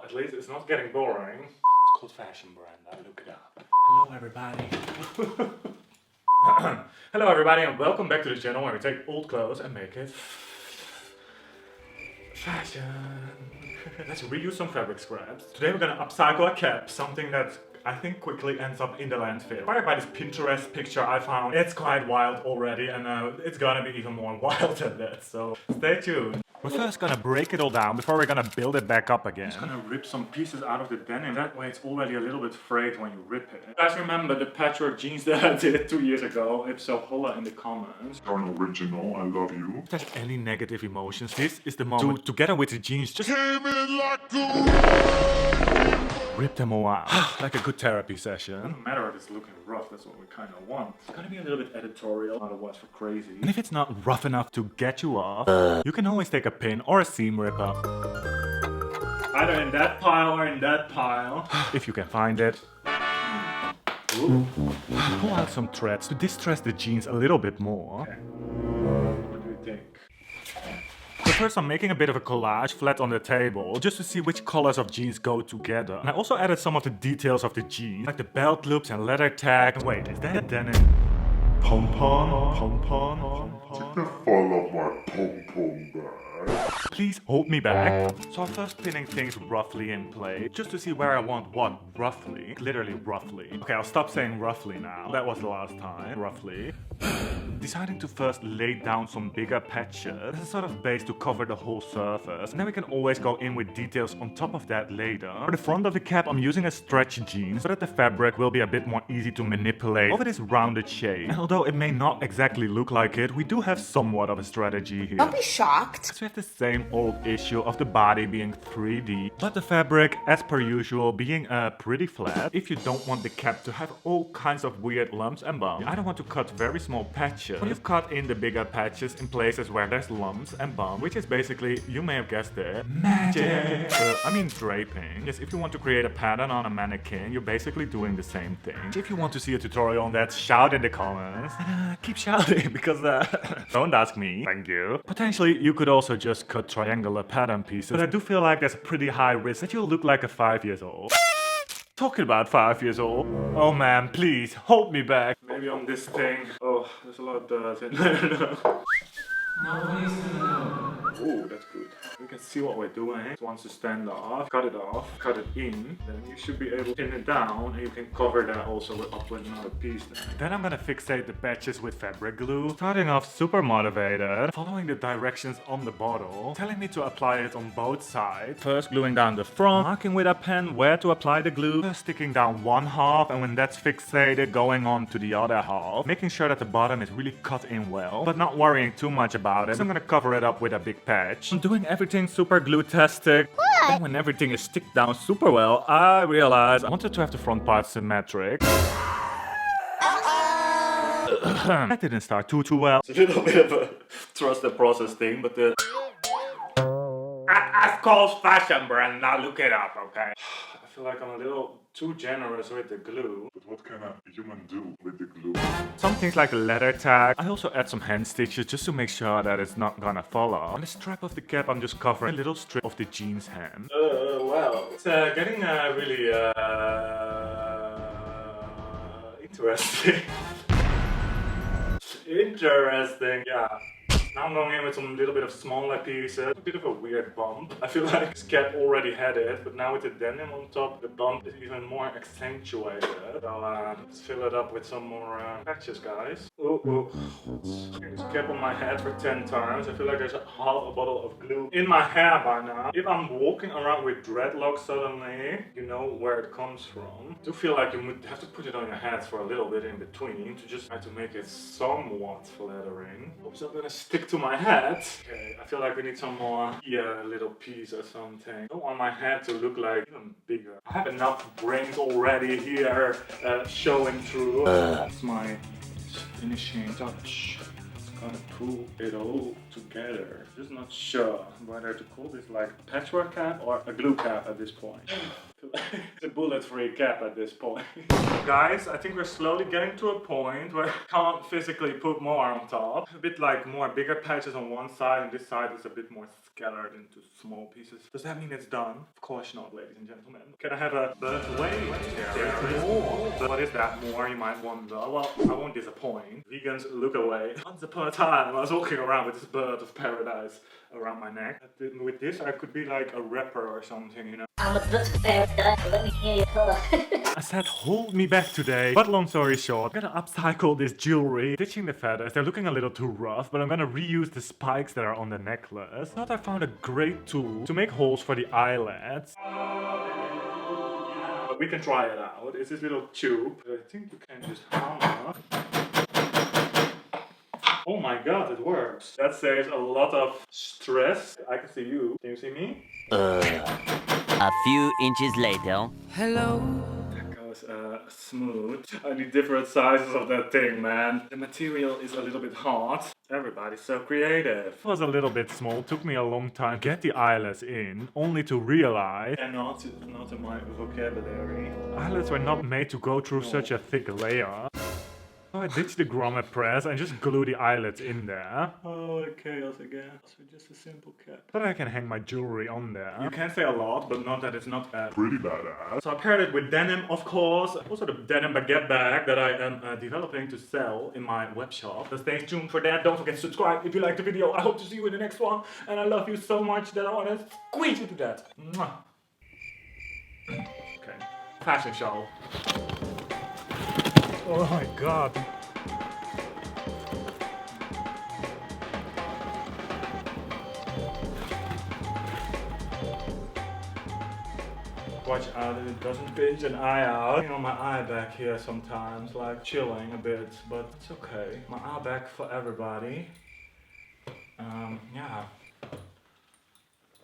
at least it's not getting boring. It's called Fashion Brand, look it up. Hello everybody. Hello everybody and welcome back to the channel where we take old clothes and make it fashion. Let's reuse some fabric scraps. Today we're gonna upcycle a cap, something that I think quickly ends up in the landfill. Inspired by this Pinterest picture I found. It's quite wild already and it's gonna be even more wild than that, so stay tuned. We're first gonna break it all down before we're gonna build it back up again. I'm just gonna rip some pieces out of the denim. That way it's already a little bit frayed when you rip it. You guys remember the patchwork jeans that I did 2 years ago? If so, holla in the comments. You're an original, I love you. If there's any negative emotions, this is the moment to, together with the jeans, just rip them all out. Like a good therapy session. It doesn't matter if it's looking rough, that's what we kind of want. It's gonna be a little bit editorial, otherwise for crazy. And if it's not rough enough to get you off, you can always take a pin or a seam ripper. Either in that pile or in that pile. If you can find it. Ooh. Pull out some threads to distress the jeans a little bit more. Okay. What do you think? So first I'm making a bit of a collage flat on the table, just to see which colors of jeans go together. And I also added some of the details of the jeans, like the belt loops and leather tag. Wait, is that a denim? Pom-pom? Pom-pom? Pom-pom? The fall of my pom-pom bag. Please hold me back. So I'm first pinning things roughly in place, just to see where I want what roughly. Literally roughly. Okay, I'll stop saying roughly now. That was the last time. Roughly. Deciding to first lay down some bigger patches as a sort of base to cover the whole surface, and then we can always go in with details on top of that later. For the front of the cap I'm using a stretch jean so that the fabric will be a bit more easy to manipulate over this rounded shape. And although it may not exactly look like it, we do have somewhat of a strategy here. Don't be shocked. So we have the same old issue of the body being 3D, but the fabric, as per usual, being pretty flat. If you don't want the cap to have all kinds of weird lumps and bumps, I don't want to cut very small patches. When you've cut in the bigger patches in places where there's lumps and bumps, which is basically, you may have guessed it, magic! I mean draping. Yes, if you want to create a pattern on a mannequin, you're basically doing the same thing. If you want to see a tutorial on that, shout in the comments. Keep shouting, because don't ask me. Thank you. Potentially, you could also just cut triangular pattern pieces, but I do feel like there's a pretty high risk that you'll look like a 5 years old. Talking about 5 years old. Oh man, please, hold me back. Maybe on this thing. Oh, there's a lot of dirt in there. Nobody's gonna know. Oh, that's good. We can see what we're doing. So once you stand off, cut it in, then you should be able to pin it down, and you can cover that also with another piece then I'm gonna fixate the patches with fabric glue. Starting off super motivated, following the directions on the bottle, telling me to apply it on both sides. First gluing down the front, marking with a pen where to apply the glue, first sticking down one half, and when that's fixated, going on to the other half, making sure that the bottom is really cut in well, but not worrying too much about it. So I'm gonna cover it up with a big patch. I'm doing everything super glue-tastic. And when everything is stick down super well, I realized I wanted to have the front part symmetric. That didn't start too well. It's a little bit of a trust the process thing, but the... I've called Fashion Brand, now look it up, okay? I feel like I'm a little too generous with the glue. But what can a human do with the glue? Some things like the leather tag. I also add some hand stitches just to make sure that it's not gonna fall off. On the strap of the cap I'm just covering a little strip of the jeans hem. Well, it's getting really interesting. Interesting, yeah. Now I'm going in with some little bit of smaller pieces. A bit of a weird bump. I feel like this cap already had it, but now with the denim on top, the bump is even more accentuated. So let's fill it up with some more patches, guys. Ooh. This cap on my head for 10 times. I feel like there's half a bottle of glue in my hair by now. If I'm walking around with dreadlocks suddenly, you know where it comes from. I do feel like you would have to put it on your head for a little bit in between to just try to make it somewhat flattering. Oops, I'm gonna stick to my head. Okay, I feel like we need some more here, a little piece or something. I don't want my head to look like even bigger. I have enough brains already here showing through. That's my finishing touch. It's gonna pull it all together. Just not sure whether to call this like a patchwork cap or a glue cap at this point. It's a bullet-free cap at this point. Guys, I think we're slowly getting to a point where I can't physically put more on top. A bit like more bigger patches on one side, and this side is a bit more scattered into small pieces. Does that mean it's done? Of course not, ladies and gentlemen. Can I have a but wait, there's more. But what is that more, you might wonder? Well, I won't disappoint. Vegans, look away. Once upon a time, I was walking around with this bird of paradise around my neck. With this, I could be like a rapper or something, you know? I'm a bird of paradise, let me hear your color. I said, hold me back today. But long story short, I'm gonna upcycle this jewelry, ditching the feathers. They're looking a little too rough, but I'm gonna reuse the spikes that are on the necklace. I thought I found a great tool to make holes for the eyelets. But we can try it out. It's this little tube. I think you can just hammer. Oh my god, it works. That saves a lot of stress. I can see you. Can you see me? A few inches later. Hello. That goes smooth. I need different sizes of that thing, man. The material is a little bit hard. Everybody's so creative. It was a little bit small. Took me a long time to get the eyelets in, only to realize, and not in my vocabulary, eyelets were not made to go through such a thick layer. So I ditched the grommet press and just glue the eyelets in there. Oh, the chaos again. So just a simple cap. But I can hang my jewelry on there. You can say a lot, but not that it's not Pretty badass. so I paired it with denim, of course. Also the denim baguette bag that I am developing to sell in my web shop. So stay tuned for that. Don't forget to subscribe if you liked the video. I hope to see you in the next one. And I love you so much that I want to squeeze you to death. Mwah. Okay. Fashion show. Oh my god. Watch out that it doesn't pinch an eye out. You know, my eye back here sometimes, like chilling a bit, but it's okay. My eye back for everybody. Yeah.